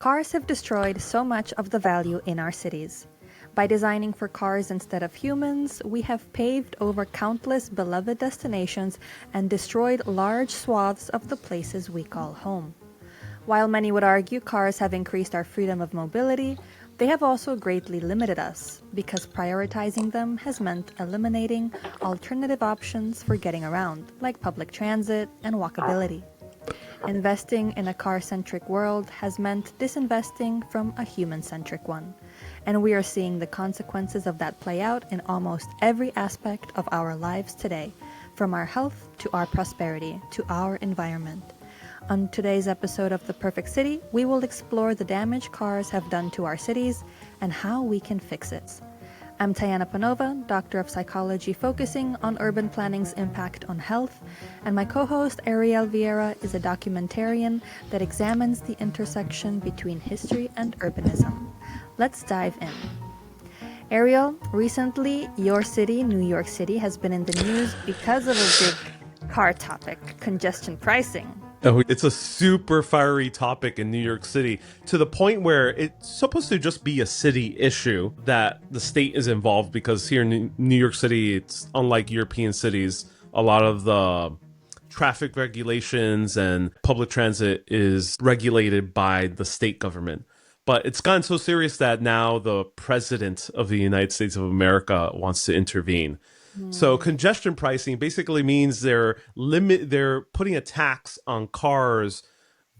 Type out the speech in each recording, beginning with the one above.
Cars have destroyed so much of the value in our cities. By designing for cars instead of humans, we have paved over countless beloved destinations and destroyed large swaths of the places we call home. While many would argue cars have increased our freedom of mobility, they have also greatly limited us, because prioritizing them has meant eliminating alternative options for getting around, like public transit and walkability. Investing in a car-centric world has meant disinvesting from a human-centric one, and we are seeing the consequences of that play out in almost every aspect of our lives today, from our health to our prosperity to our environment. On today's episode of The Perfect City, we will explore the damage cars have done to our cities and how we can fix it. I'm Tayana Panova, Doctor of Psychology focusing on urban planning's impact on health, and my co-host Ariel Viera is a documentarian that examines the intersection between history and urbanism. Let's dive in. Ariel, recently your city, New York City, has been in the news because of a big car topic, congestion pricing. Oh, it's a super fiery topic in New York City, to the point where it's supposed to just be a city issue that the state is involved, because here in New York City, it's unlike European cities. A lot of the traffic regulations and public transit is regulated by the state government. But it's gotten so serious that now the president of the United States of America wants to intervene. So congestion pricing basically means they're putting a tax on cars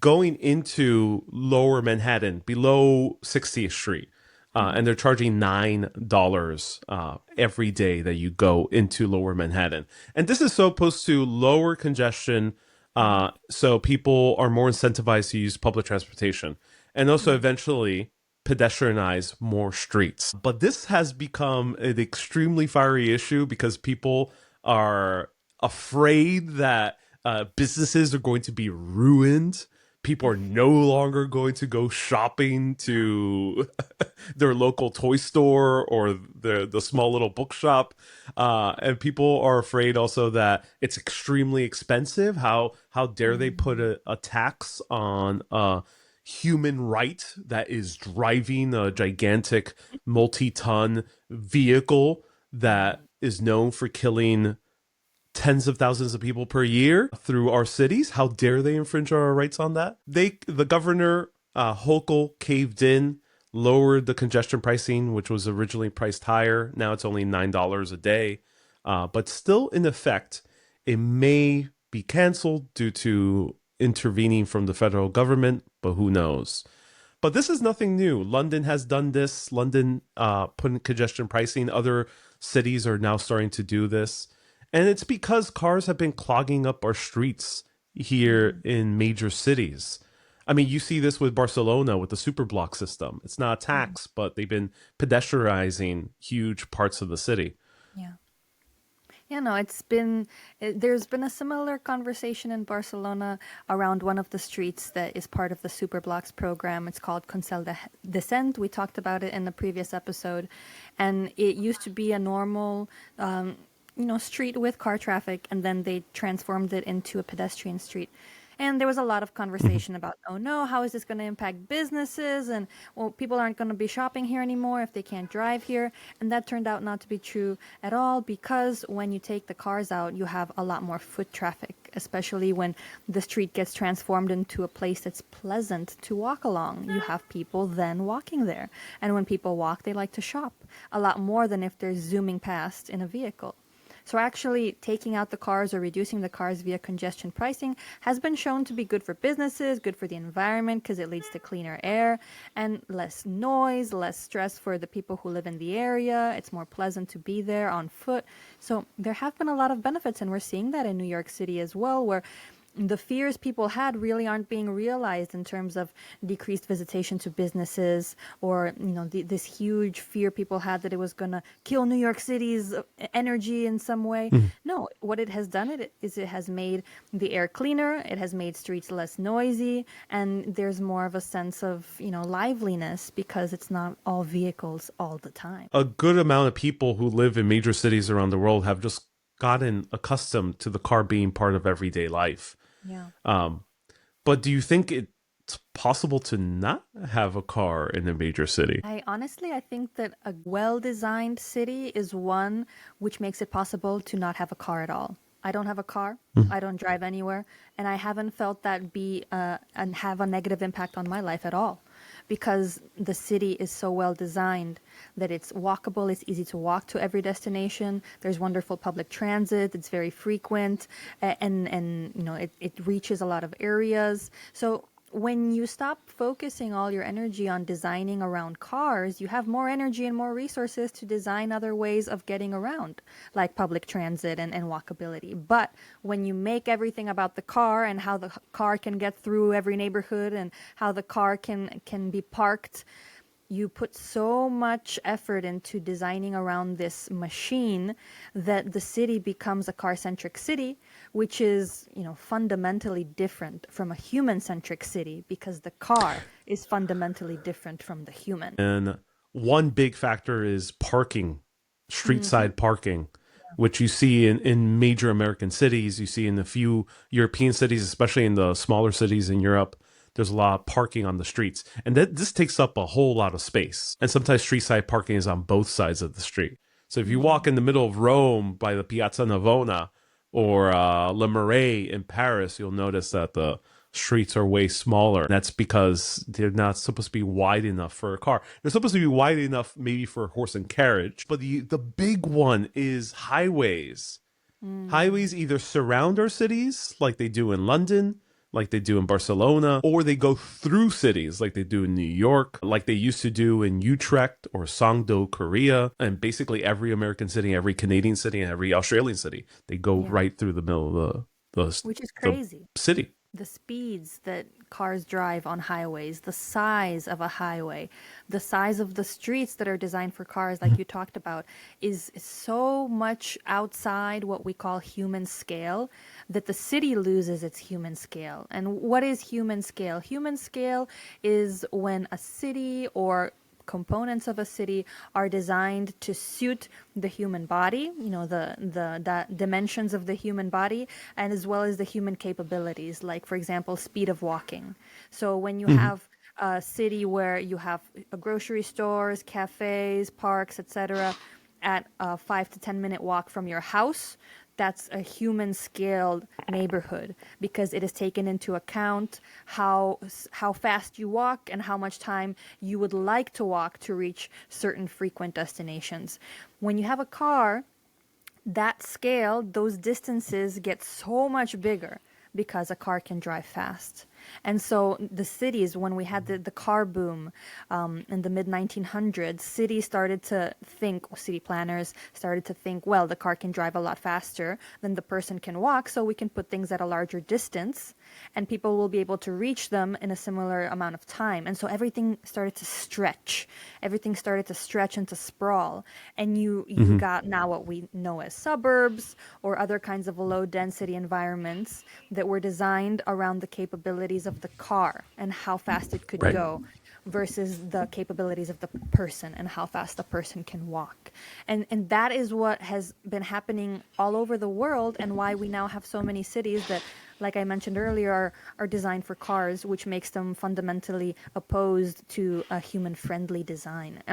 going into lower Manhattan, below 60th Street. And they're charging $9 every day that you go into lower Manhattan. And this is supposed to lower congestion, so people are more incentivized to use public transportation. And also eventually pedestrianize more streets. But this has become an extremely fiery issue because people are afraid that businesses are going to be ruined. People are no longer going to go shopping to their local toy store or the small little bookshop. And people are afraid also that it's extremely expensive. How dare they put a tax on human right that is driving a gigantic multi-ton vehicle that is known for killing tens of thousands of people per year through our cities. How dare they infringe our rights on that? The governor, Hochul, caved in, lowered the congestion pricing, which was originally priced higher. Now it's only $9 a day. But still in effect, it may be canceled due to intervening from the federal government, but who knows? But this is nothing new. London has done this. London put in congestion pricing. Other cities are now starting to do this. And it's because cars have been clogging up our streets here in major cities. I mean, you see this with Barcelona with the superblock system. It's not a tax, but they've been pedestrianizing huge parts of the city. Yeah. Yeah, no, there's been a similar conversation in Barcelona around one of the streets that is part of the Superblocks program. It's called Consell de Cent. We talked about it in the previous episode. And it used to be a normal, street with car traffic, and then they transformed it into a pedestrian street. And there was a lot of conversation about, oh no, how is this going to impact businesses? And well, people aren't going to be shopping here anymore if they can't drive here. And that turned out not to be true at all, because when you take the cars out, you have a lot more foot traffic, especially when the street gets transformed into a place that's pleasant to walk along. You have people then walking there. And when people walk, they like to shop a lot more than if they're zooming past in a vehicle. So actually taking out the cars or reducing the cars via congestion pricing has been shown to be good for businesses, good for the environment, because it leads to cleaner air and less noise, less stress for the people who live in the area. It's more pleasant to be there on foot. So there have been a lot of benefits, and we're seeing that in New York City as well, where the fears people had really aren't being realized in terms of decreased visitation to businesses, or this huge fear people had that it was going to kill New York City's energy in some way. No, what it has done is it has made the air cleaner, it has made streets less noisy, and there's more of a sense of liveliness, because it's not all vehicles all the time. A good amount of people who live in major cities around the world have just gotten accustomed to the car being part of everyday life. Yeah. But do you think it it's possible to not have a car in a major city? I think that a well-designed city is one which makes it possible to not have a car at all. I don't have a car. I don't drive anywhere, and I haven't felt that be and have a negative impact on my life at all, because the city is so well designed that it's walkable. It's easy to walk to every destination. There's wonderful public transit. It's very frequent, and it reaches a lot of areas. So when you stop focusing all your energy on designing around cars, you have more energy and more resources to design other ways of getting around, like public transit and walkability. But when you make everything about the car and how the car can get through every neighborhood and how the car can be parked, you put so much effort into designing around this machine that the city becomes a car-centric city, which is, fundamentally different from a human-centric city, because the car is fundamentally different from the human. And one big factor is parking, street side parking, which you see in major American cities. You see in a few European cities, especially in the smaller cities in Europe. There's a lot of parking on the streets. And this takes up a whole lot of space. And sometimes street side parking is on both sides of the street. So if you walk in the middle of Rome by the Piazza Navona or Le Marais in Paris, you'll notice that the streets are way smaller. That's because they're not supposed to be wide enough for a car. They're supposed to be wide enough maybe for a horse and carriage. But the big one is highways. Highways either surround our cities like they do in London, like they do in Barcelona, or they go through cities like they do in New York, like they used to do in Utrecht or Songdo, Korea, and basically every American city, every Canadian city, and every Australian city. They go right through the middle of Which is crazy. the city. The speeds that cars drive on highways, the size of a highway, the size of the streets that are designed for cars, like you talked about, is so much outside what we call human scale that the city loses its human scale. And what is human scale? Human scale is when a city or components of a city are designed to suit the human body, the dimensions of the human body, and as well as the human capabilities, like, for example, speed of walking. So when you have a city where you have grocery stores, cafes, parks, etc., at a 5 to 10 minute walk from your house, that's a human scaled neighborhood, because it is taken into account how fast you walk and how much time you would like to walk to reach certain frequent destinations. When you have a car, that scale, those distances get so much bigger because a car can drive fast. And so the cities, when we had the car boom in the mid-1900s, city planners started to think, well, the car can drive a lot faster than the person can walk, so we can put things at a larger distance, and people will be able to reach them in a similar amount of time. And so everything started to stretch. Everything started to stretch and to sprawl. And you got now what we know as suburbs or other kinds of low-density environments that were designed around the capabilities of the car and how fast it could go, versus the capabilities of the person and how fast the person can walk. And that is what has been happening all over the world, and why we now have so many cities that, like I mentioned earlier, are designed for cars, which makes them fundamentally opposed to a human-friendly design.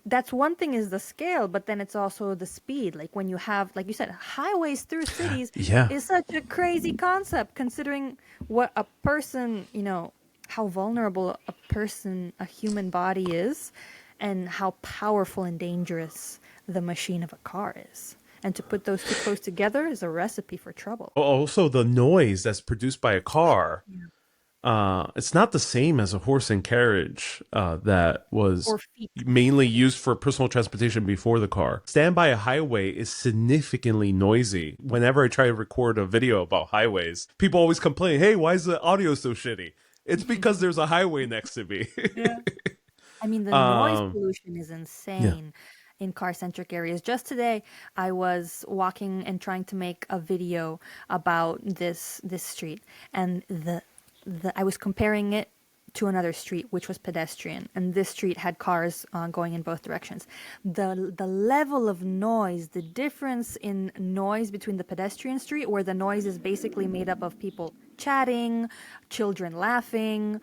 That's one thing, is the scale, but then it's also the speed. Like when you have, like you said, highways through cities is such a crazy concept, considering what a person, how vulnerable a human body is, and how powerful and dangerous the machine of a car is. And to put those two close together is a recipe for trouble. Also, the noise that's produced by a car, it's not the same as a horse and carriage that was mainly used for personal transportation before the car. Stand by a highway is significantly noisy. Whenever I try to record a video about highways, people always complain, hey, why is the audio so shitty? It's because there's a highway next to me. I mean, the noise pollution is insane in car-centric areas. Just today, I was walking and trying to make a video about this street, and I was comparing it to another street, which was pedestrian, and this street had cars going in both directions. The level of noise, the difference in noise between the pedestrian street, where the noise is basically made up of people chatting, children laughing,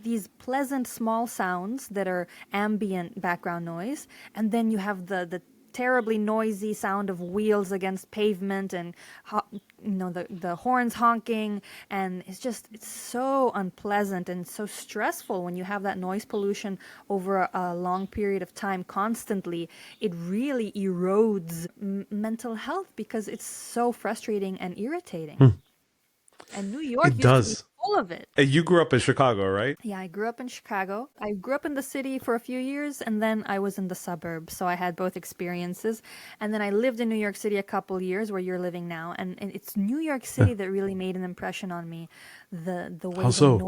these pleasant small sounds that are ambient background noise. And then you have the terribly noisy sound of wheels against pavement and the horns honking, and it's so unpleasant and so stressful when you have that noise pollution over a long period of time constantly. It really erodes mental health because it's so frustrating and irritating. And New York It used to be does. full of it. And you grew up in Chicago, right? Yeah, I grew up in Chicago. I grew up in the city for a few years, and then I was in the suburbs. So I had both experiences. And then I lived in New York City a couple years where you're living now. And it's New York City that really made an impression on me. The way How so?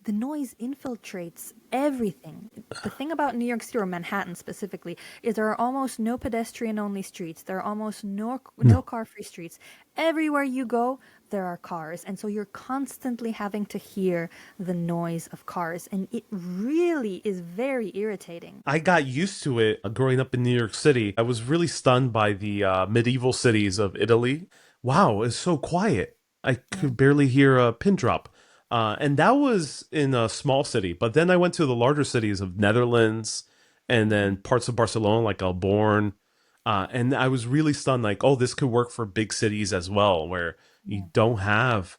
the noise infiltrates everything. The thing about New York City, or Manhattan specifically, is there are almost no pedestrian-only streets. There are almost no car-free streets. Everywhere you go, there are cars. And so you're constantly having to hear the noise of cars. And it really is very irritating. I got used to it growing up in New York City. I was really stunned by the medieval cities of Italy. Wow, it's so quiet. I Yeah. could barely hear a pin drop. And that was in a small city. But then I went to the larger cities of Netherlands and then parts of Barcelona, like Alborn. And I was really stunned, like, oh, this could work for big cities as well, where you Yeah. don't have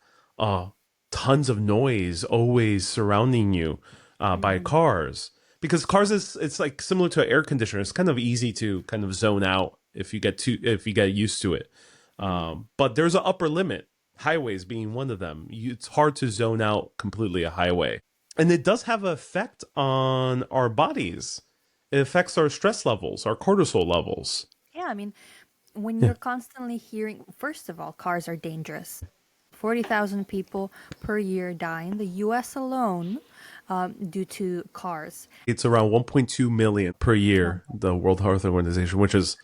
tons of noise always surrounding you by Mm. cars. Because cars it's like similar to an air conditioner. It's kind of easy to kind of zone out if you get used to it. But there's an upper limit. Highways being one of them. It's hard to zone out completely a highway, and it does have an effect on our bodies. It affects our stress levels, our cortisol levels. Yeah, I mean, when Yeah. you're constantly hearing, first of all, cars are dangerous. 40,000 people per year die in the US alone due to cars. It's around 1.2 million per year, the World Health Organization, which is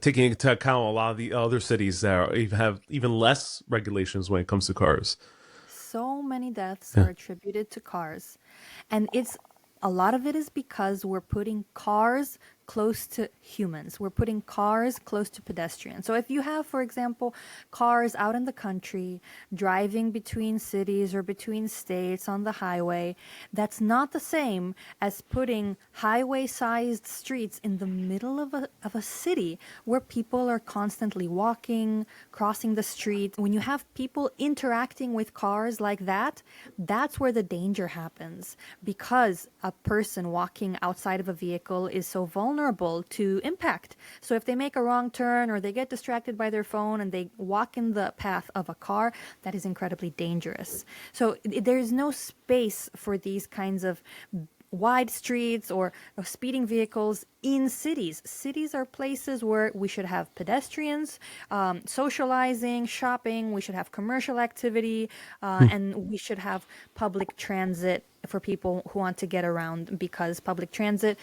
taking into account a lot of the other cities that have even less regulations when it comes to cars. So many deaths Yeah. are attributed to cars. And a lot of it is because we're putting cars close to humans. We're putting cars close to pedestrians. So if you have, for example, cars out in the country driving between cities or between states on the highway, that's not the same as putting highway-sized streets in the middle of a city where people are constantly walking, crossing the street. When you have people interacting with cars like that, that's where the danger happens, because a person walking outside of a vehicle is so vulnerable to impact. So if they make a wrong turn or they get distracted by their phone and they walk in the path of a car, that is incredibly dangerous. So there's no space for these kinds of wide streets or speeding vehicles in cities. Cities are places where we should have pedestrians, socializing, shopping, we should have commercial activity, and we should have public transit for people who want to get around, because public transit,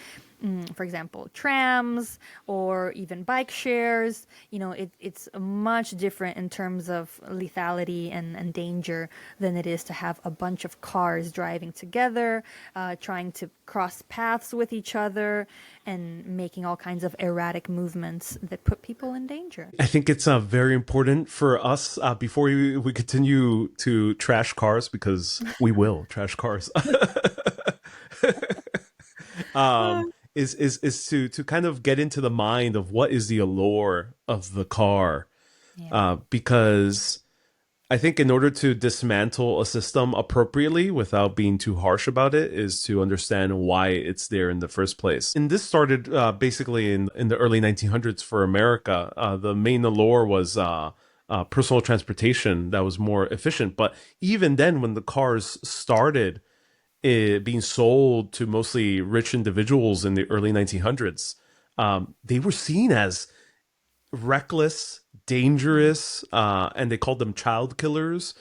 for example, trams or even bike shares, it's much different in terms of lethality and danger than it is to have a bunch of cars driving together, trying to cross paths with each other and making all kinds of erratic movements that put people in danger. I think it's very important for us before we continue to trash cars, because we will trash cars. Is to kind of get into the mind of what is the allure of the car, Yeah. because I think in order to dismantle a system appropriately without being too harsh about it is to understand why it's there in the first place. And this started basically in the early 1900s for America. The main allure was personal transportation that was more efficient. But even then, when the cars started being sold to mostly rich individuals in the early 1900s, they were seen as reckless, dangerous, and they called them child killers,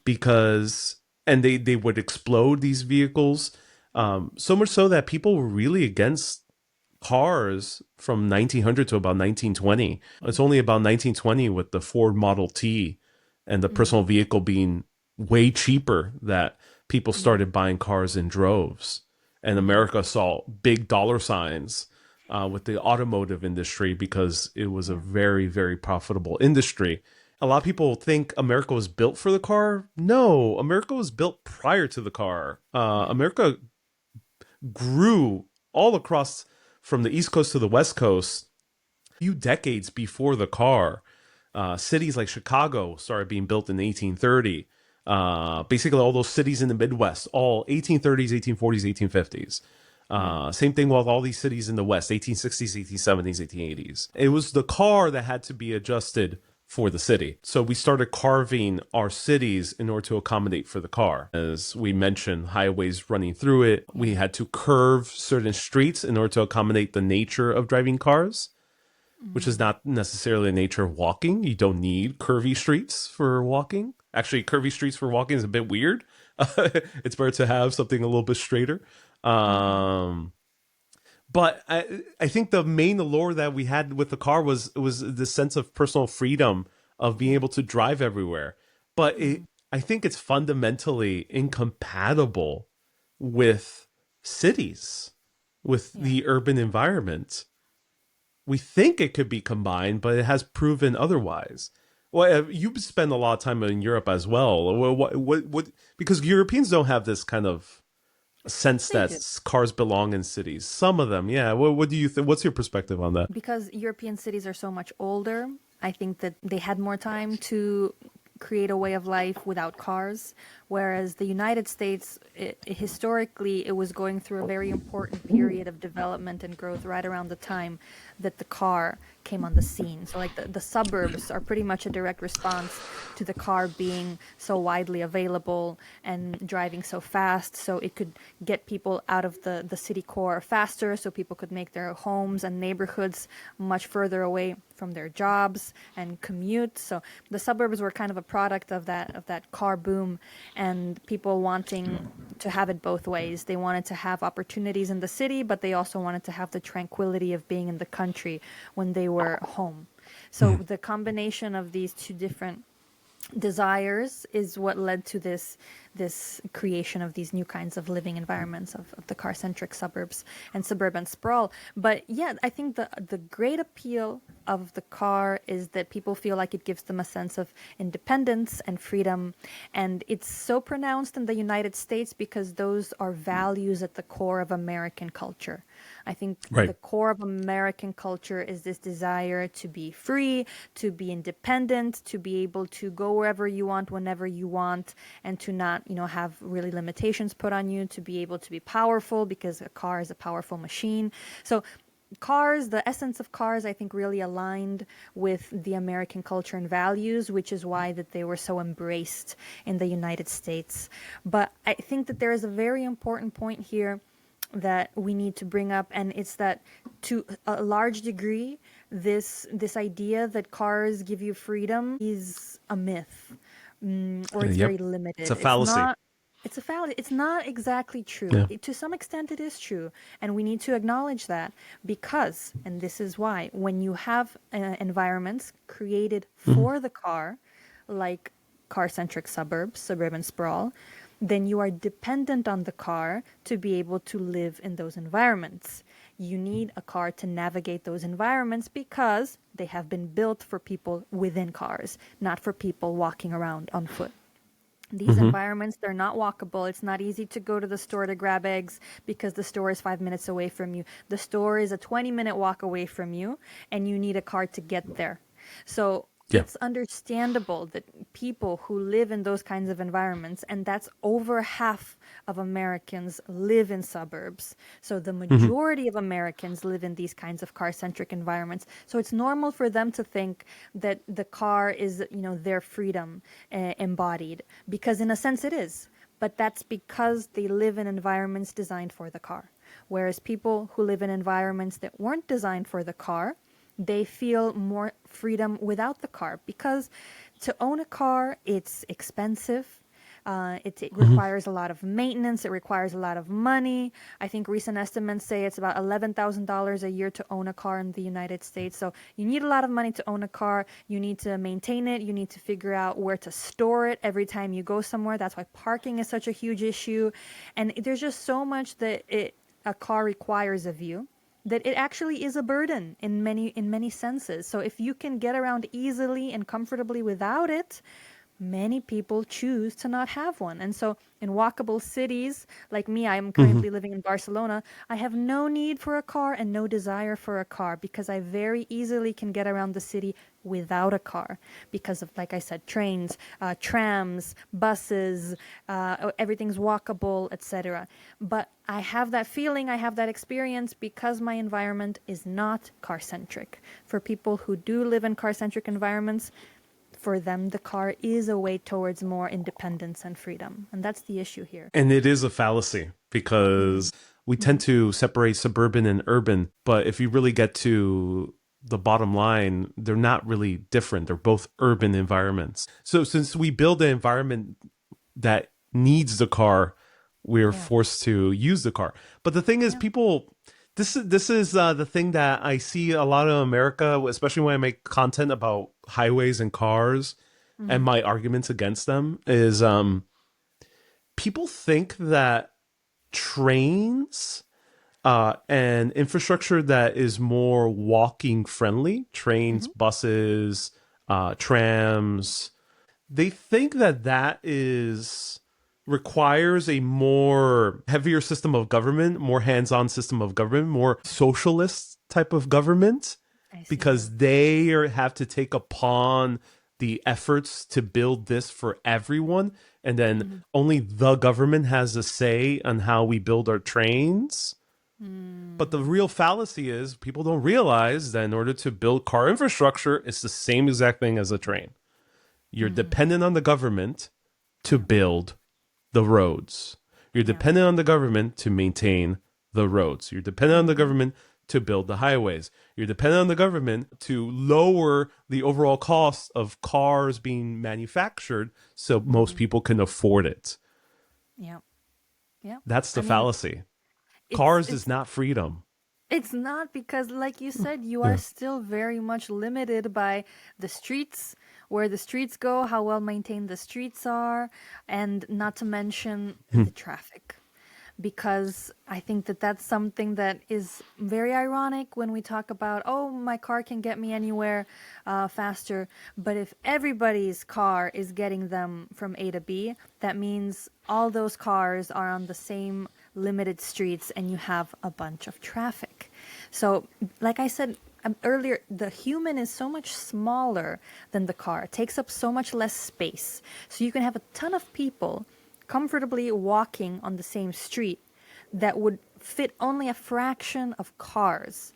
because and they would explode these vehicles, so much so that people were really against cars from 1900 to about 1920. It's only about 1920 with the Ford Model T and the Mm. personal vehicle being way cheaper that people Yeah. started buying cars in droves. And Yeah. America saw big dollar signs with the automotive industry because it was a Yeah. very, very profitable industry. A lot of people think America was built for the car. No, America was built prior to the car. America grew all across from the East Coast to the West Coast a few decades before the car. Cities like Chicago started being built in 1830. Basically, all those cities in the Midwest, all 1830s, 1840s, 1850s. Same thing with all these cities in the West, 1860s, 1870s, 1880s. It was the car that had to be adjusted for the city. So we started carving our cities in order to accommodate for the car. As we mentioned, highways running through it. We had to curve certain streets in order to accommodate the nature of driving cars, which is not necessarily the nature of walking. You don't need curvy streets for walking. Actually, curvy streets for walking is a bit weird. It's better to have something a little bit straighter. But I think the main allure that we had with the car was the sense of personal freedom of being able to drive everywhere. But I think it's fundamentally incompatible with cities, with the urban environment. We think it could be combined, but it has proven otherwise. Well, you spend a lot of time in Europe as well. What because Europeans don't have this kind of sense that cars belong in cities. Some of them, yeah. What do you think? What's your perspective on that? Because European cities are so much older, I think that they had more time to create a way of life without cars, whereas the United States, historically, it was going through a very important period of development and growth right around the time that the car came on the scene. So like the suburbs are pretty much a direct response to the car being so widely available and driving so fast, so it could get people out of the city core faster, so people could make their homes and neighborhoods much further away from their jobs and commute. So the suburbs were kind of a product of that car boom, and people wanting to have it both ways. They wanted to have opportunities in the city, but they also wanted to have the tranquility of being in the country when they were home. So the combination of these two different desires is what led to this creation of these new kinds of living environments of the car-centric suburbs and suburban sprawl. But yeah, I think the great appeal of the car is that people feel like it gives them a sense of independence and freedom, and it's so pronounced in the United States because those are values at the core of American culture. I think the core of American culture is this desire to be free, to be independent, to be able to go wherever you want, whenever you want, and to not, have really limitations put on you, to be able to be powerful because a car is a powerful machine. So cars, the essence of cars, I think really aligned with the American culture and values, which is why that they were so embraced in the United States. But I think that there is a very important point here that we need to bring up, and it's that to a large degree this idea that cars give you freedom is a myth, or it's very limited. It's a fallacy. It's a fallacy. It's not exactly true. To some extent it is true, and we need to acknowledge that because, and this is why, when you have environments created for the car, like car-centric suburbs, suburban sprawl, then you are dependent on the car to be able to live in those environments. You need a car to navigate those environments because they have been built for people within cars, not for people walking around on foot. These environments, they're not walkable. It's not easy to go to the store to grab eggs because the store is 5 minutes away from you. The store is a 20-minute walk away from you, and you need a car to get there. So it's understandable that people who live in those kinds of environments, and that's over half of Americans live in suburbs. So the majority of Americans live in these kinds of car-centric environments. So it's normal for them to think that the car is, their freedom embodied, because in a sense it is. But that's because they live in environments designed for the car. Whereas people who live in environments that weren't designed for the car, they feel more freedom without the car, because to own a car, it's expensive. It requires a lot of maintenance. It requires a lot of money. I think recent estimates say it's about $11,000 a year to own a car in the United States. So you need a lot of money to own a car. You need to maintain it. You need to figure out where to store it every time you go somewhere. That's why parking is such a huge issue. And there's just so much that a car requires of you. that it actually is a burden in many senses. So if you can get around easily and comfortably without it, many people choose to not have one. And so in walkable cities, like me, I'm currently living in Barcelona, I have no need for a car and no desire for a car because I very easily can get around the city without a car because of, like I said, trains, trams, buses, everything's walkable, etc. But I have that feeling, I have that experience because my environment is not car-centric. For people who do live in car-centric environments, for them, the car is a way towards more independence and freedom. And that's the issue here. And it is a fallacy because we tend to separate suburban and urban. But if you really get to the bottom line, they're not really different. They're both urban environments. So since we build an environment that needs the car, we're forced to use the car. But the thing is, people... This is the thing that I see a lot of America, especially when I make content about highways and cars, and my arguments against them is people think that trains and infrastructure that is more walking friendly, trains, buses, trams, they think that that is requires a more heavier system of government, more hands-on system of government, more socialist type of government, because they have to take upon the efforts to build this for everyone, and then only the government has a say on how we build our trains. But the real fallacy is people don't realize that in order to build car infrastructure, it's the same exact thing as a train. You're dependent on the government to build the roads. You're dependent on the government to maintain the roads. You're dependent on the government to build the highways. You're dependent on the government to lower the overall cost of cars being manufactured so most people can afford it. Yeah. Yeah. That's the fallacy. Cars is not freedom. It's not, because like you said, you are still very much limited by the streets, where the streets go, how well maintained the streets are, and not to mention the traffic. Because I think that that's something that is very ironic when we talk about, oh, my car can get me anywhere faster. But if everybody's car is getting them from A to B, that means all those cars are on the same limited streets and you have a bunch of traffic. So, like I said earlier, the human is so much smaller than the car. It takes up so much less space. So you can have a ton of people comfortably walking on the same street that would fit only a fraction of cars.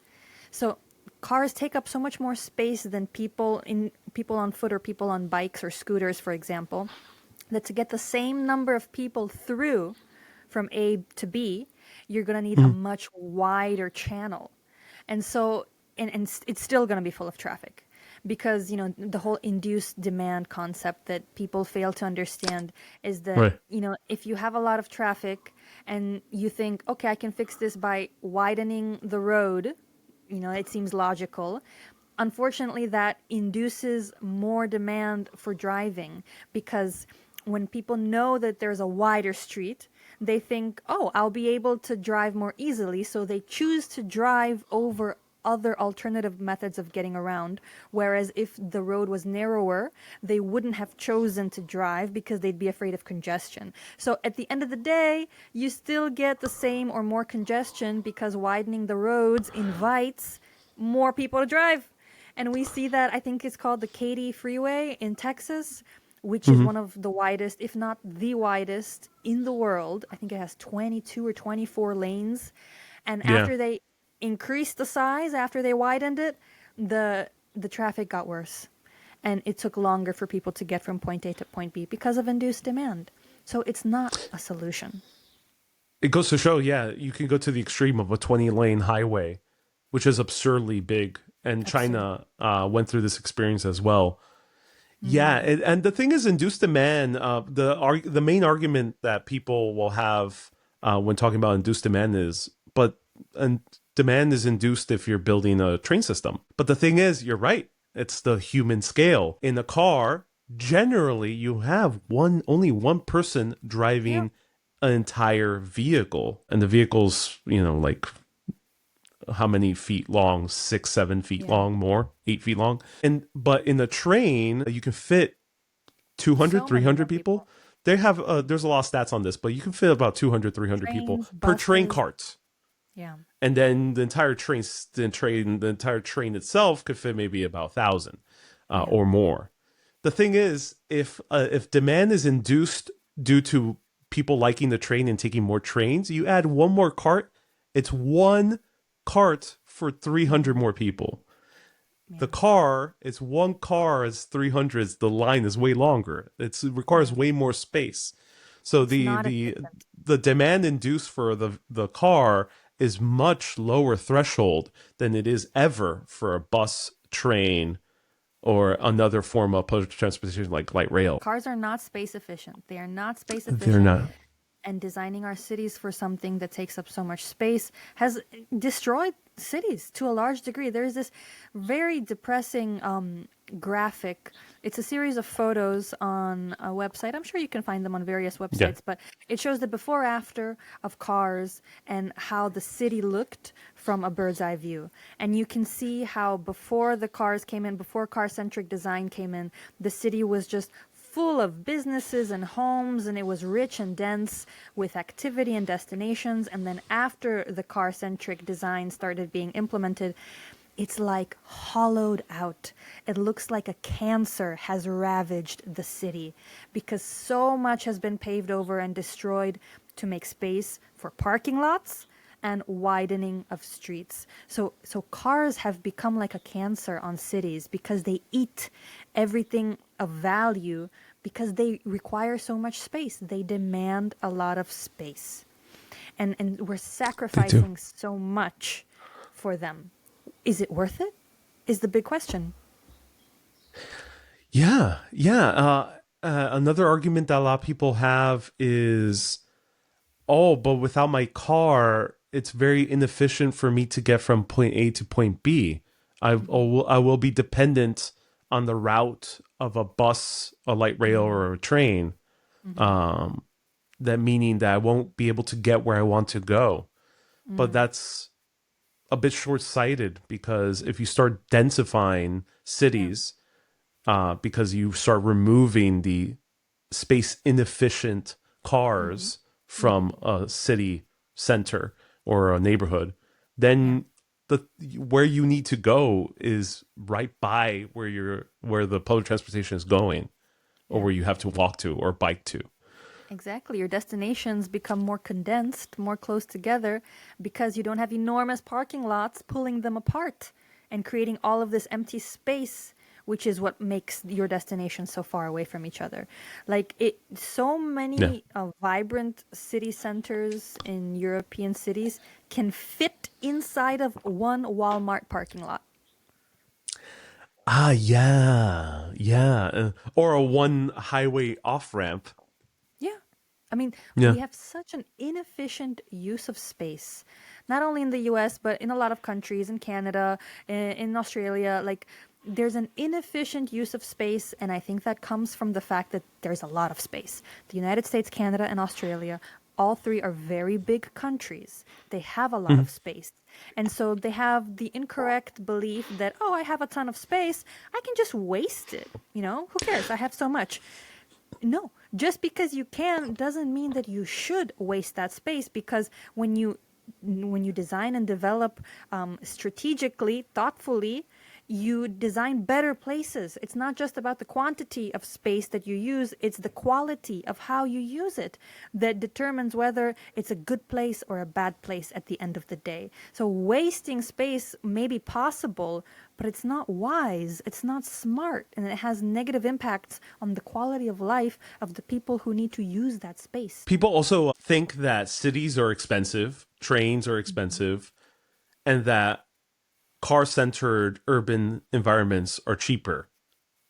So cars take up so much more space than people on foot or people on bikes or scooters, for example, that to get the same number of people through from A to B, you're going to need a much wider channel. And so, and it's still going to be full of traffic. Because, you know, the whole induced demand concept that people fail to understand is that, you know, if you have a lot of traffic and you think, okay, I can fix this by widening the road, you know, it seems logical. Unfortunately, that induces more demand for driving, because when people know that there's a wider street, they think, oh, I'll be able to drive more easily. So they choose to drive over other alternative methods of getting around. Whereas if the road was narrower, they wouldn't have chosen to drive because they'd be afraid of congestion. So at the end of the day, you still get the same or more congestion because widening the roads invites more people to drive. And we see that, I think it's called the Katy Freeway in Texas, which is one of the widest, if not the widest in the world. I think it has 22 or 24 lanes. And after they increased the size, after they widened it, the traffic got worse. And it took longer for people to get from point A to point B because of induced demand. So it's not a solution. It goes to show, you can go to the extreme of a 20-lane highway, which is absurdly big. And China went through this experience as well. Yeah, and the thing is, induced demand, the main argument that people will have when talking about induced demand is, demand is induced if you're building a train system. But the thing is, you're right. It's the human scale. In a car, generally, you have only one person driving an entire vehicle. And the vehicle's, you know, like how many feet long? 6, 7 feet Yeah. long, more 8 feet long. But in a train, you can fit 200, So many 300 more people. people. They have there's a lot of stats on this, but you can fit about 200, 300 people Trains, per train buses. cart. Yeah. And then the entire train itself could fit maybe about 1,000 Yeah. or more. The thing is, if demand is induced due to people liking the train and taking more trains, you add one more cart. It's one cart for 300 more people. The Yeah. car is one car as 300. The line is way longer. It requires Yeah. way more space. So It's the not the efficient. the demand induced for the car is much lower threshold than it is ever for a bus, train, or another form of public transportation like light rail. Cars are not space efficient. They are not space They're efficient. not. And designing our cities for something that takes up so much space has destroyed cities to a large degree. There's this very depressing graphic. It's a series of photos on a website. I'm sure you can find them on various Yeah. websites, but it shows the before after of cars and how the city looked from a bird's eye view. And you can see how before the cars came in, before car-centric design came in, the city was just full of businesses and homes, and it was rich and dense with activity and destinations. And then after the car-centric design started being implemented, it's like hollowed out. It looks like a cancer has ravaged the city because so much has been paved over and destroyed to make space for parking lots and widening of streets. So cars have become like a cancer on cities because they eat everything of value because they require so much space. They demand a lot of space. And we're They do. sacrificing so much for them. Is it worth it? Is the big question. Yeah, yeah. Another argument that a lot of people have is, oh, but without my car, it's very inefficient for me to get from point A to point B. I will be dependent on the route of a bus, a light rail, Mm-hmm. or a train. Mm-hmm. Um, that meaning that I won't be able to get where I want to go. But Mm-hmm. that's a bit short sighted because if you start densifying Yeah. cities, because you start removing the space inefficient Mm-hmm. cars Mm-hmm. from a city center or a neighborhood, Yeah. then the where you need to go is right by where the public transportation is going, or Yeah. where you have to walk to or bike to. Exactly. Your destinations become more condensed, more close together because you don't have enormous parking lots pulling them apart and creating all of this empty space, which is what makes your destinations so far away from each other. Like so Yeah. many vibrant city centers in European cities can fit inside of one Walmart parking lot. Ah, yeah, yeah. Or a one highway off ramp. Yeah. I mean, Yeah. we have such an inefficient use of space, not only in the US, but in a lot of countries, in Canada, in Australia. Like, there's an inefficient use of space, and I think that comes from the fact that there's a lot of space. The United States, Canada, and Australia, all three are very big countries. They have a lot Mhm. of space. And so they have the incorrect belief that, oh, I have a ton of space. I can just waste it. Who cares? I have so much. No, just because you can doesn't mean that you should waste that space because when you design and develop strategically, thoughtfully, you design better places. It's not just about the quantity of space that you use, it's the quality of how you use it that determines whether it's a good place or a bad place at the end of the day. So wasting space may be possible, but it's not wise, it's not smart, and it has negative impacts on the quality of life of the people who need to use that space. People also think that cities are expensive, trains are expensive, and that car centered urban environments are cheaper.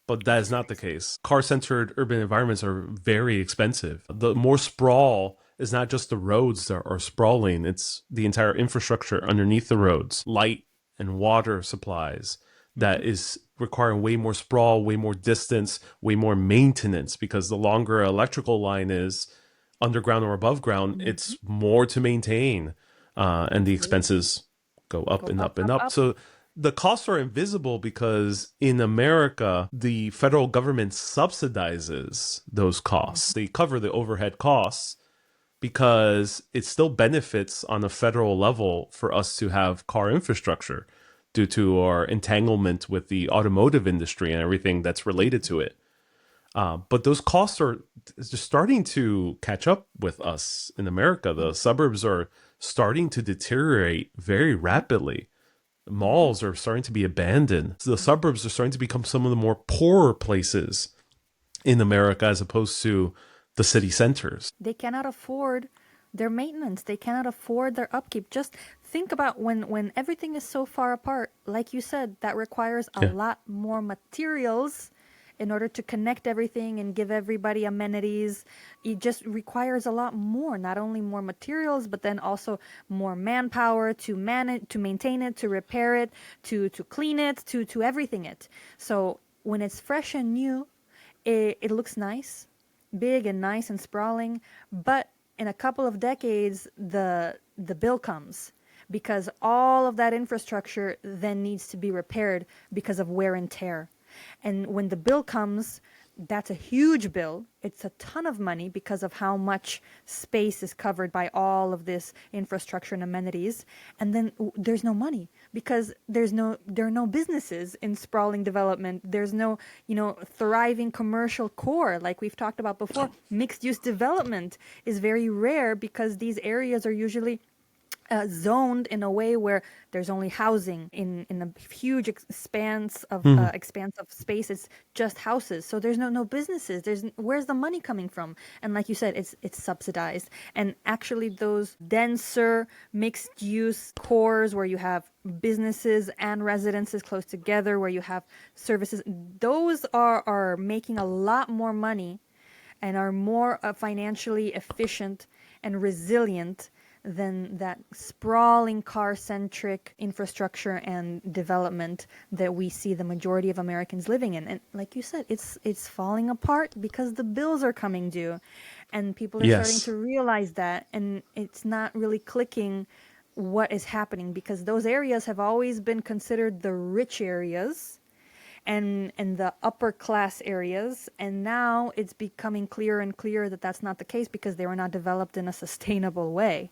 But that is not the case. Car centered urban environments are very expensive. The more sprawl is not just the roads that are sprawling, it's the entire infrastructure underneath the roads, light and water supplies Mm-hmm. that is requiring way more sprawl, way more distance, way more maintenance because the longer electrical line is underground or above ground, Mm-hmm. it's more to maintain, and the Absolutely. expenses go up Go and up, up and up, up. up. So the costs are invisible because in America, the federal government subsidizes those costs. They cover the overhead costs because it still benefits on a federal level for us to have car infrastructure due to our entanglement with the automotive industry and everything that's related to it. But those costs are just starting to catch up with us in America. The suburbs are starting to deteriorate very rapidly. Malls are starting to be abandoned. So the suburbs are starting to become some of the more poorer places in America as opposed to the city centers. They cannot afford their maintenance. They cannot afford their upkeep. Just think about when everything is so far apart. Like you said, that requires a Yeah. lot more materials in order to connect everything and give everybody amenities. It just requires a lot more, not only more materials, but then also more manpower to manage, to maintain it, to repair it, to clean it, to everything it. So when it's fresh and new, it looks nice, big and nice and sprawling, but in a couple of decades the bill comes because all of that infrastructure then needs to be repaired because of wear and tear. And when the bill comes, that's a huge bill. It's a ton of money because of how much space is covered by all of this infrastructure and amenities. And then there's no money because there are no businesses in sprawling development. There's no, thriving commercial core like we've talked about before. Mixed use development is very rare because these areas are usually zoned in a way where there's only housing in a huge expanse of space. It's just houses, so there's no businesses. Where's the money coming from? And like you said, it's subsidized. And actually, those denser mixed use cores where you have businesses and residences close together, where you have services, those are making a lot more money and are more financially efficient and resilient than that sprawling car-centric infrastructure and development that we see the majority of Americans living in. And like you said, it's falling apart because the bills are coming due and people are starting Yes. to realize that, and it's not really clicking what is happening because those areas have always been considered the rich areas and the upper class areas, and now it's becoming clearer and clearer that that's not the case because they were not developed in a sustainable way.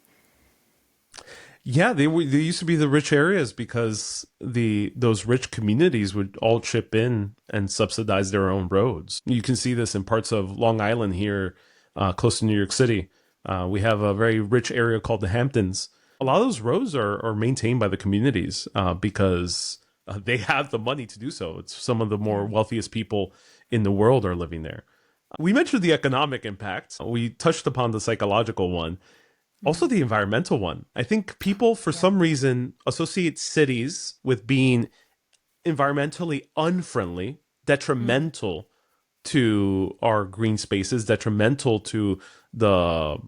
Yeah, they used to be the rich areas because those rich communities would all chip in and subsidize their own roads. You can see this in parts of Long Island here, close to New York City. We have a very rich area called the Hamptons. A lot of those roads are maintained by the communities because they have the money to do so. It's some of the more wealthiest people in the world are living there. We mentioned the economic impact. We touched upon the psychological one. Also, the environmental one. I think people, for some reason, associate cities with being environmentally unfriendly, detrimental to our green spaces, detrimental to the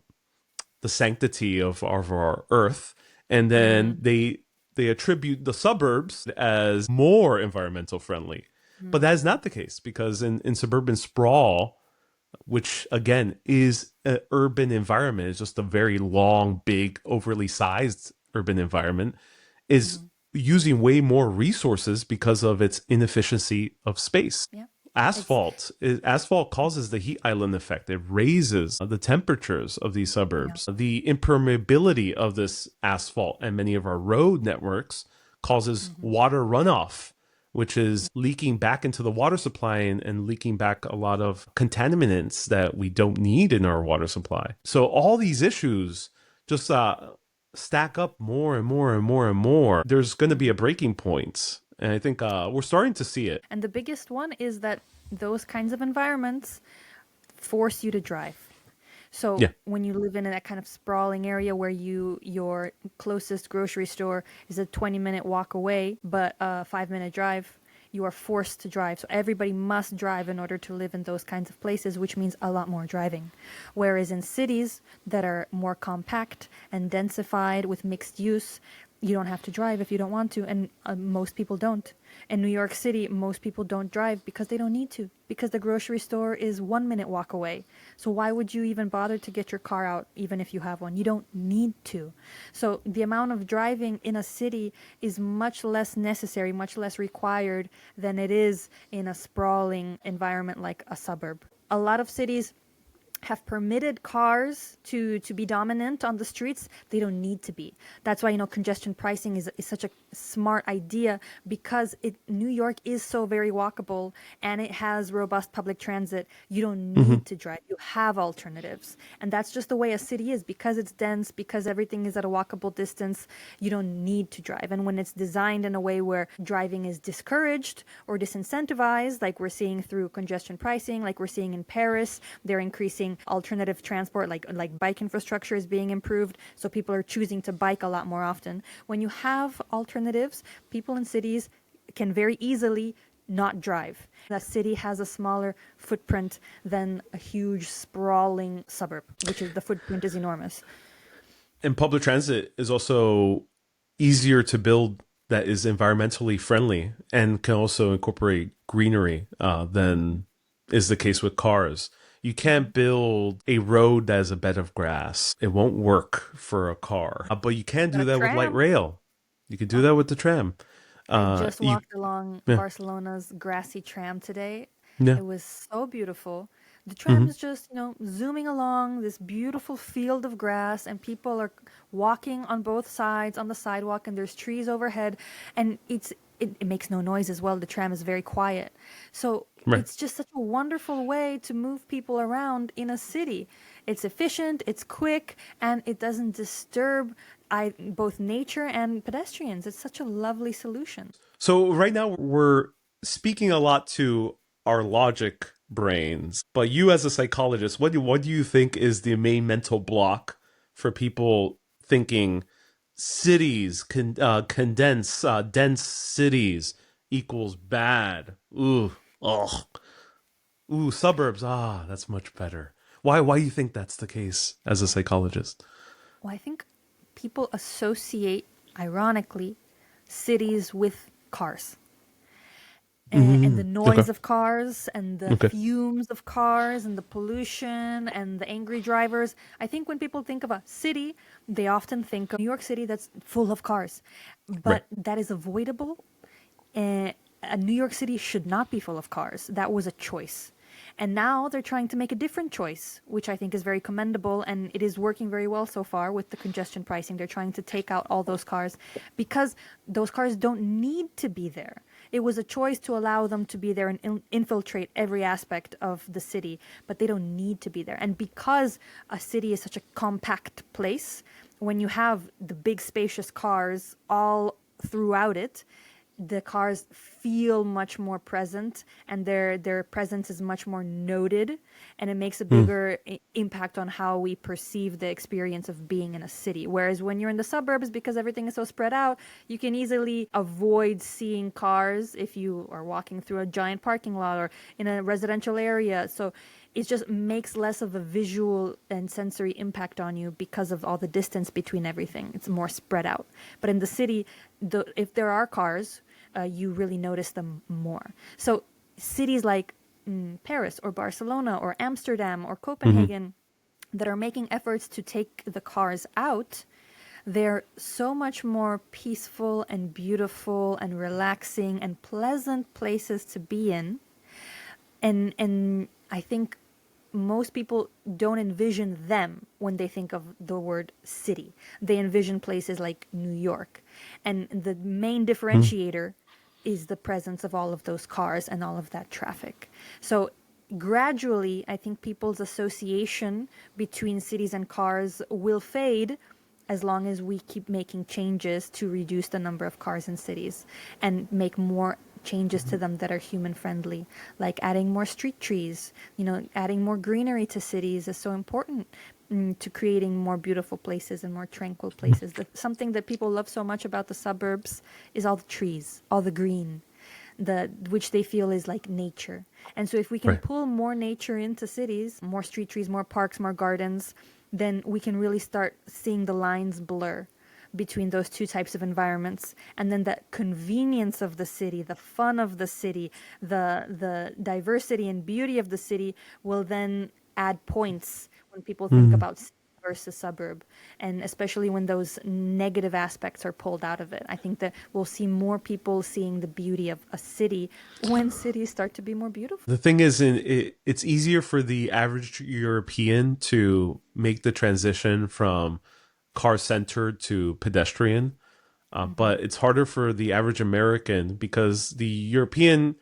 sanctity of our earth, and then they attribute the suburbs as more environmental friendly. But that is not the case because in suburban sprawl, which again is an urban environment, it's just a very long, big, overly sized urban environment, is using way more resources because of its inefficiency of space. Yeah. Asphalt causes the heat island effect. It raises the temperatures of these suburbs. The impermeability of this asphalt and many of our road networks causes water runoff, which is leaking back into the water supply and leaking back a lot of contaminants that we don't need in our water supply. So all these issues just stack up more and more and more and more. There's going to be a breaking point. And I think we're starting to see it. And the biggest one is that those kinds of environments force you to drive. So when you live in that kind of sprawling area where your closest grocery store is a 20-minute walk away, but a 5-minute drive, you are forced to drive. So everybody must drive in order to live in those kinds of places, which means a lot more driving. Whereas in cities that are more compact and densified with mixed use, You don't have to drive if you don't want to, and most people don't. In New York City, most people don't drive because they don't need to, because the grocery store is 1 minute walk away. So why would you even bother to get your car out, even if you have one? You don't need to. So the amount of driving in a city is much less necessary, much less required than it is in a sprawling environment like a suburb. A lot of cities have permitted cars to be dominant on the streets. They don't need to be. That's why, congestion pricing is such a smart idea, because New York is so very walkable and it has robust public transit. You don't need to drive. You have alternatives. And that's just the way a city is, because it's dense, because everything is at a walkable distance. You don't need to drive. And when it's designed in a way where driving is discouraged or disincentivized, like we're seeing through congestion pricing, like we're seeing in Paris, they're increasing alternative transport, like bike infrastructure is being improved, so people are choosing to bike a lot more often. When you have alternatives, people in cities can very easily not drive. The city has a smaller footprint than a huge sprawling suburb, which is, the footprint is enormous. And public transit is also easier to build, that is environmentally friendly and can also incorporate greenery than is the case with cars. You can't build a road that is a bed of grass. It won't work for a car. But you can do Got a that with light tram. rail. You can do that with the tram. I just You, walked along yeah, Barcelona's grassy tram today. yeah. It was so beautiful. The tram Hmm. is just, zooming along this beautiful field of grass, and people are walking on both sides on the sidewalk, and there's trees overhead, and it makes no noise as well. The tram is very quiet. So Right. it's just such a wonderful way to move people around in a city. It's efficient, it's quick, and it doesn't disturb both nature and pedestrians. It's such a lovely solution. So right now we're speaking a lot to our logic brains, but you as a psychologist, what do you think is the main mental block for people thinking cities condense dense cities equals bad? Ooh, oh, ooh, suburbs. Ah, that's much better. Why do you think that's the case as a psychologist? Well, I think people associate, ironically, cities with cars. And the Okay. noise of cars and the Okay. fumes of cars and the pollution and the angry drivers. I think when people think of a city, they often think of New York City that's full of cars. Right. But that is avoidable. A New York City should not be full of cars. That was a choice. And now they're trying to make a different choice, which I think is very commendable, and it is working very well so far with the congestion pricing. They're trying to take out all those cars because those cars don't need to be there. It was a choice to allow them to be there and infiltrate every aspect of the city, but they don't need to be there. And because a city is such a compact place, when you have the big spacious cars all throughout it, the cars feel much more present, and their presence is much more noted, and it makes a bigger impact on how we perceive the experience of being in a city. Whereas when you're in the suburbs, because everything is so spread out, you can easily avoid seeing cars if you are walking through a giant parking lot or in a residential area. So it just makes less of a visual and sensory impact on you because of all the distance between everything. It's more spread out. But in the city, if there are cars, you really notice them more. So cities like Paris or Barcelona or Amsterdam or Copenhagen that are making efforts to take the cars out, they're so much more peaceful and beautiful and relaxing and pleasant places to be in. And I think most people don't envision them when they think of the word city. They envision places like New York. And the main differentiator is the presence of all of those cars and all of that traffic. So gradually, I think people's association between cities and cars will fade as long as we keep making changes to reduce the number of cars in cities and make more changes to them that are human friendly, like adding more street trees. Adding more greenery to cities is so important to creating more beautiful places and more tranquil places. Something that people love so much about the suburbs is all the trees, all the green, which they feel is like nature. And so if we can Right. pull more nature into cities, more street trees, more parks, more gardens, then we can really start seeing the lines blur between those two types of environments. And then the convenience of the city, the fun of the city, the diversity and beauty of the city will then add points when people think about city versus suburb, and especially when those negative aspects are pulled out of it. I think that we'll see more people seeing the beauty of a city when cities start to be more beautiful. The thing is, it's easier for the average European to make the transition from car-centered to pedestrian, but it's harder for the average American because the European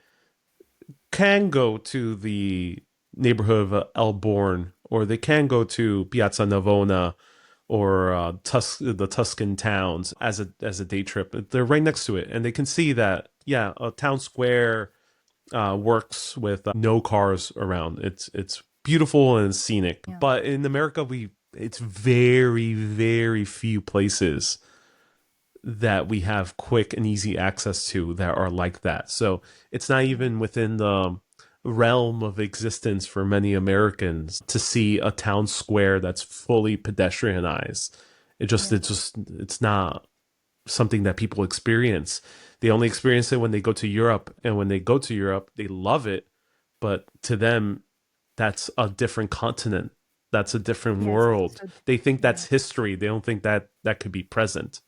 can go to the neighborhood of Elborn, or they can go to Piazza Navona, or the Tuscan towns as a day trip. They're right next to it, and they can see that a town square works with no cars around. It's beautiful and scenic. Yeah. But in America, it's very, very few places that we have quick and easy access to that are like that. So it's not even within the realm of existence for many Americans to see a town square that's fully pedestrianized. It's not something that people experience. They only experience it when they go to Europe, and when they go to Europe, they love it. But to them, that's a different continent. That's a different world. So, they think that's history. They don't think that could be present.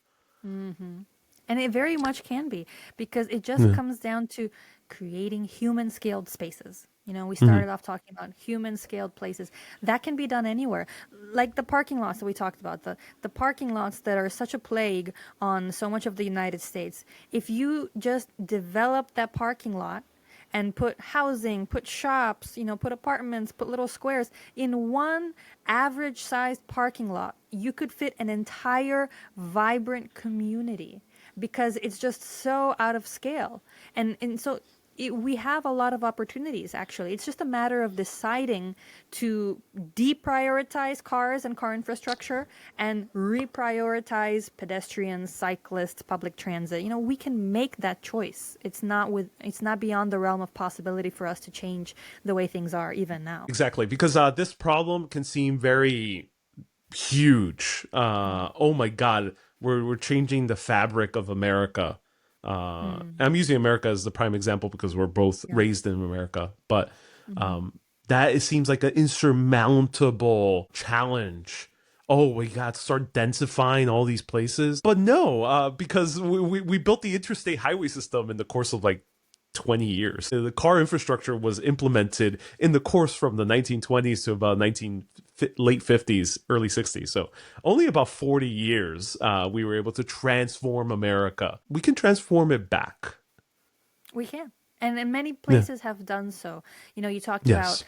and it very much can be, because it just comes down to creating human scaled spaces. We started off talking about human scaled places that can be done anywhere, like the parking lots that we talked about, the parking lots that are such a plague on so much of the United States. If you just develop that parking lot and put housing, put shops, put apartments, put little squares in one average sized parking lot, you could fit an entire vibrant community, because it's just so out of scale. And so we have a lot of opportunities, actually. It's just a matter of deciding to deprioritize cars and car infrastructure and reprioritize pedestrians, cyclists, public transit. We can make that choice. It's not beyond the realm of possibility for us to change the way things are even now. Exactly, because this problem can seem very huge. Oh my God, we're changing the fabric of America. I'm using America as the prime example because we're both raised in America, but that it seems like an insurmountable challenge. Oh, we got to start densifying all these places. But no, because we built the interstate highway system in the course of like 20 years. The car infrastructure was implemented in the course from the 1920s to about late 50s, early 60s. So only about 40 years we were able to transform America. We can transform it back. We can. And many places have done so. You talked about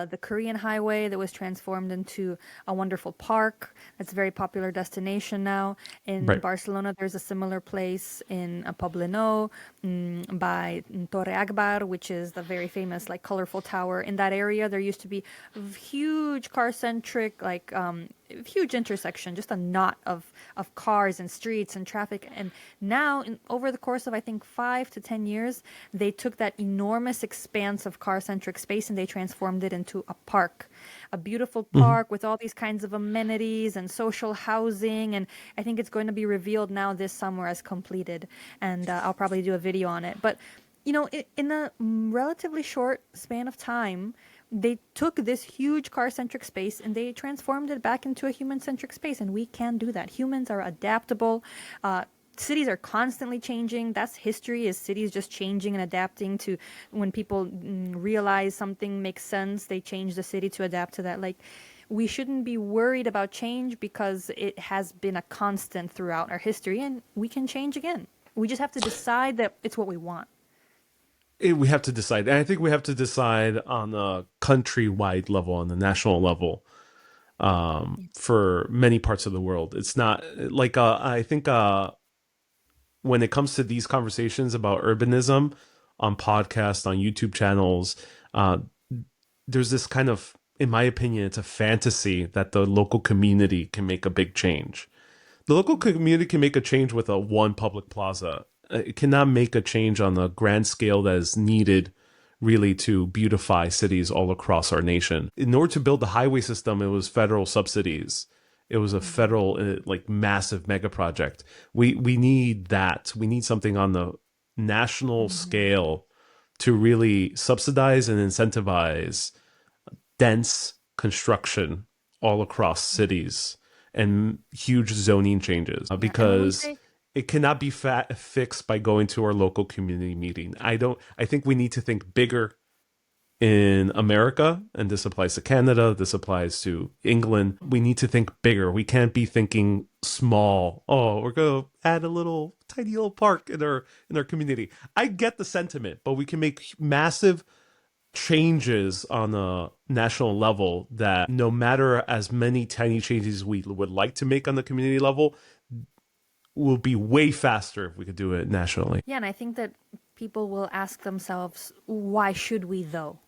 the Korean highway that was transformed into a wonderful park. That's a very popular destination now. In Barcelona, there's a similar place in Poblenou by Torre Agbar, which is the very famous, colorful tower. In that area, there used to be a huge car-centric, huge intersection, just a knot of cars and streets and traffic. And now, over the course of, I think, 5 to 10 years, they took that enormous expanse of car-centric space and they transformed it into a park, a beautiful park with all these kinds of amenities and social housing. And I think it's going to be revealed now this summer as completed. And I'll probably do a video on it. But, in a relatively short span of time, they took this huge car-centric space and they transformed it back into a human-centric space. And we can do that. Humans are adaptable. Cities are constantly changing. That's history, is cities just changing and adapting to when people realize something makes sense, they change the city to adapt to that. We shouldn't be worried about change because it has been a constant throughout our history, and we can change again. We just have to decide that it's what we want. We have to decide. And I think we have to decide on a countrywide level, on the national level, for many parts of the world. It's not like, I think when it comes to these conversations about urbanism on podcasts, on YouTube channels, there's this kind of, in my opinion, it's a fantasy that the local community can make a big change. The local community can make a change with a one public plaza. It cannot make a change on the grand scale that is needed really to beautify cities all across our nation. In order to build the highway system, it was federal subsidies. It was a federal, like massive mega project. We need that. We need something on the national Mhm. scale to really subsidize and incentivize dense construction all across cities and huge zoning changes Yeah, and when we because say it cannot be fixed by going to our local community meeting. I think we need to think bigger in America, and this applies to Canada, this applies to England. We need to think bigger. We can't be thinking small. Oh, we're going to add a little tiny little park in our community. I get the sentiment, but we can make massive changes on a national level that no matter as many tiny changes we would like to make on the community level will be way faster if we could do it nationally. yeah, and I think that people will ask themselves, why should we though?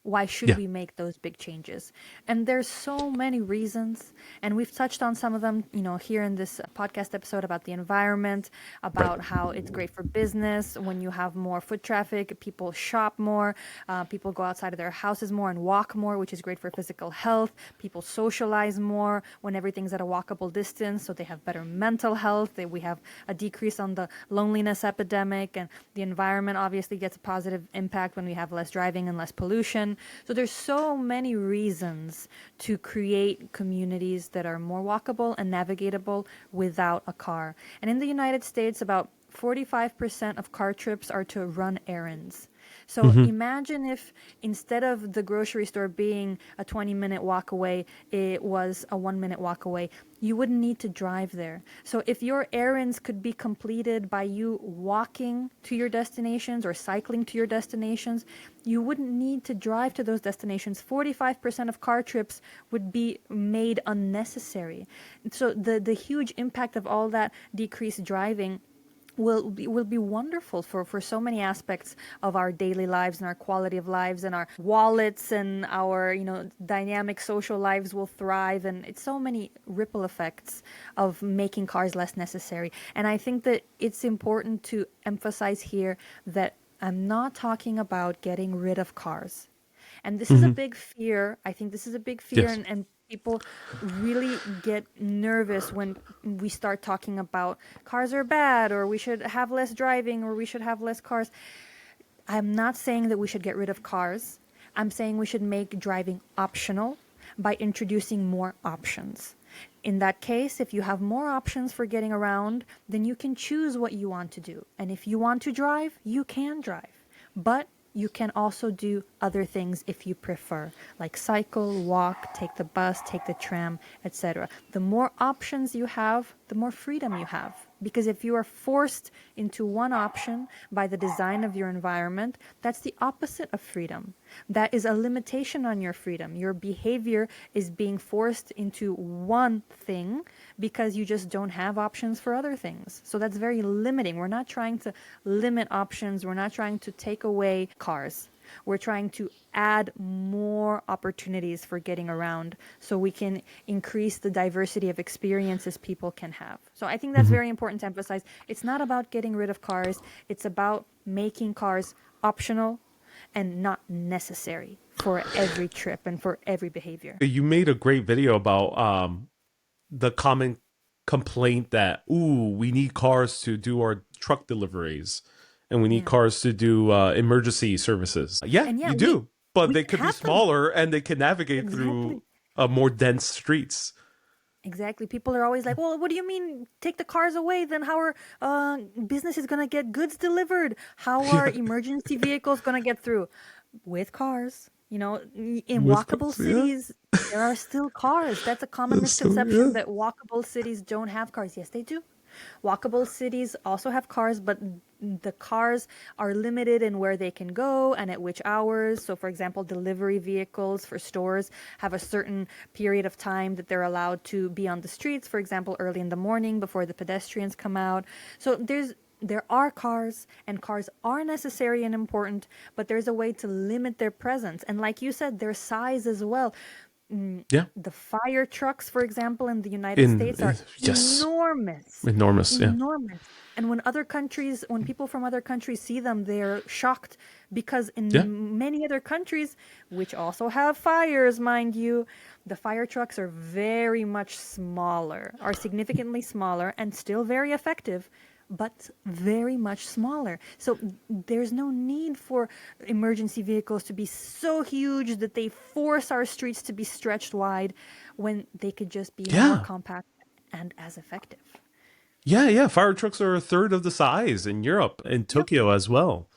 Why should Yeah, we make those big changes? And there's so many reasons, and we've touched on some of them, here in this podcast episode about the environment, right. about how it's great for business. When you have more foot traffic, people shop more, people go outside of their houses more and walk more, which is great for physical health. People socialize more when everything's at a walkable distance, so they have better mental health. We have a decrease on the loneliness epidemic, and the environment obviously gets a positive impact when we have less driving and less pollution. So there's so many reasons to create communities that are more walkable and navigatable without a car. And in the United States, about 45% of car trips are to run errands. So Mm-hmm. imagine if instead of the grocery store being a 20-minute walk away, it was a 1-minute walk away. You wouldn't need to drive there. So if your errands could be completed by you walking to your destinations or cycling to your destinations, you wouldn't need to drive to those destinations. 45% of car trips would be made unnecessary. So the huge impact of all that decreased driving will be wonderful for so many aspects of our daily lives and our quality of lives and our wallets and our dynamic social lives will thrive, and it's so many ripple effects of making cars less necessary. And I think that it's important to emphasize here that I'm not talking about getting rid of cars. And this is a Mm-hmm. big fear. I think this is a big fear, Yes. and people really get nervous when we start talking about cars are bad, or we should have less driving, or we should have less cars. I'm not saying that we should get rid of cars. I'm saying we should make driving optional by introducing more options. In that case, if you have more options for getting around, then you can choose what you want to do. And if you want to drive, you can drive. But you can also do other things if you prefer, like cycle, walk, take the bus, take the tram, etc. The more options you have, the more freedom you have. Because if you are forced into one option by the design of your environment, that's the opposite of freedom. That is a limitation on your freedom. Your behavior is being forced into one thing because you just don't have options for other things. So that's very limiting. We're not trying to limit options. We're not trying to take away cars. We're trying to add more opportunities for getting around so we can increase the diversity of experiences people can have. So I think that's Mm-hmm. very important to emphasize. It's not about getting rid of cars. It's about making cars optional and not necessary for every trip and for every behavior. You made a great video about the common complaint that we need cars to do our truck deliveries and we need Yeah. cars to do emergency services. Yeah, And yeah, you we do, but we they could be have them. smaller and they can navigate Exactly. through more dense streets. Exactly. People are always like, well, what do you mean take the cars away? Then how are businesses going to get goods delivered? How are Yeah, emergency vehicles going to get through? With cars. In with walkable cars. Yeah, cities, there are still cars. That's a common so misconception yeah. that walkable cities don't have cars. Yes, they do. Walkable cities also have cars, but the cars are limited in where they can go and at which hours. So, for example, delivery vehicles for stores have a certain period of time that they're allowed to be on the streets, for example, early in the morning before the pedestrians come out. So, there are cars, and cars are necessary and important, but there's a way to limit their presence. And like you said, their size as well. Yeah. The fire trucks, for example, in the United In States are yes, enormous. enormous. Yeah. Enormous. And when people from other countries see them, they're shocked because in Yeah. many other countries, which also have fires, mind you, the fire trucks are very much smaller, are significantly smaller and still very effective, but very much smaller. So there's no need for emergency vehicles to be so huge that they force our streets to be stretched wide when they could just be more Yeah. compact and as effective. Yeah. Fire trucks are a third of the size in Europe and Yep. Tokyo as well.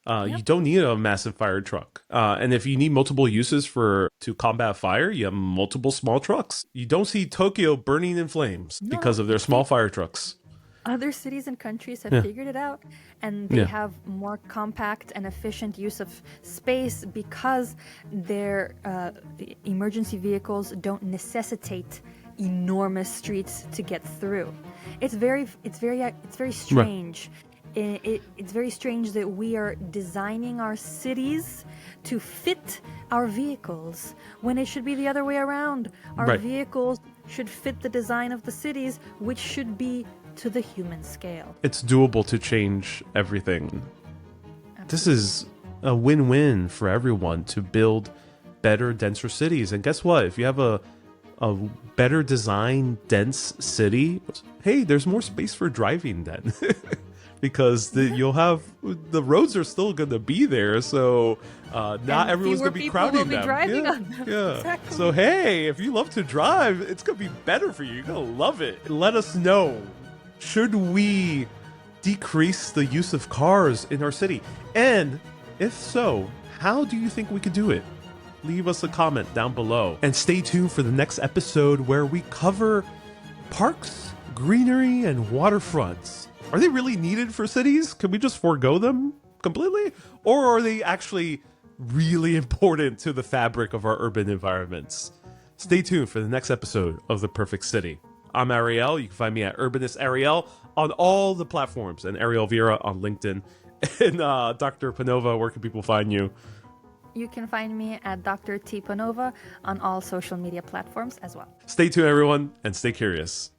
You Yep. don't need a massive fire truck. And if you need multiple uses to combat fire, you have multiple small trucks. You don't see Tokyo burning in flames No, because of their small fire trucks. other cities and countries have Yeah. figured it out, and they Yeah. have more compact and efficient use of space because their emergency vehicles don't necessitate enormous streets to get through. It's very strange. It's very strange that we are designing our cities to fit our vehicles when it should be the other way around. Our Right. vehicles should fit the design of the cities, which should be to the human scale. It's doable to change everything. This is a win-win for everyone to build better, denser cities. And guess what? If you have a better designed, dense city, hey, there's more space for driving then. Because you'll have the roads are still going to be there, so not everyone's fewer going to be people crowding will be them. driving yeah, on them. yeah. Exactly. So hey, if you love to drive, it's going to be better for you. You're going to love it. Let us know. Should we decrease the use of cars in our city? And if so, how do you think we could do it? Leave us a comment down below. And stay tuned for the next episode where we cover parks, greenery, and waterfronts. Are they really needed for cities? Can we just forego them completely? Or are they actually really important to the fabric of our urban environments? Stay tuned for the next episode of The Perfect City. I'm Ariel. You can find me at Urbanist Ariel on all the platforms, and Ariel Viera on LinkedIn. And Dr. Panova, where can people find you? You can find me at Dr. T. Panova on all social media platforms as well. Stay tuned, everyone, and stay curious.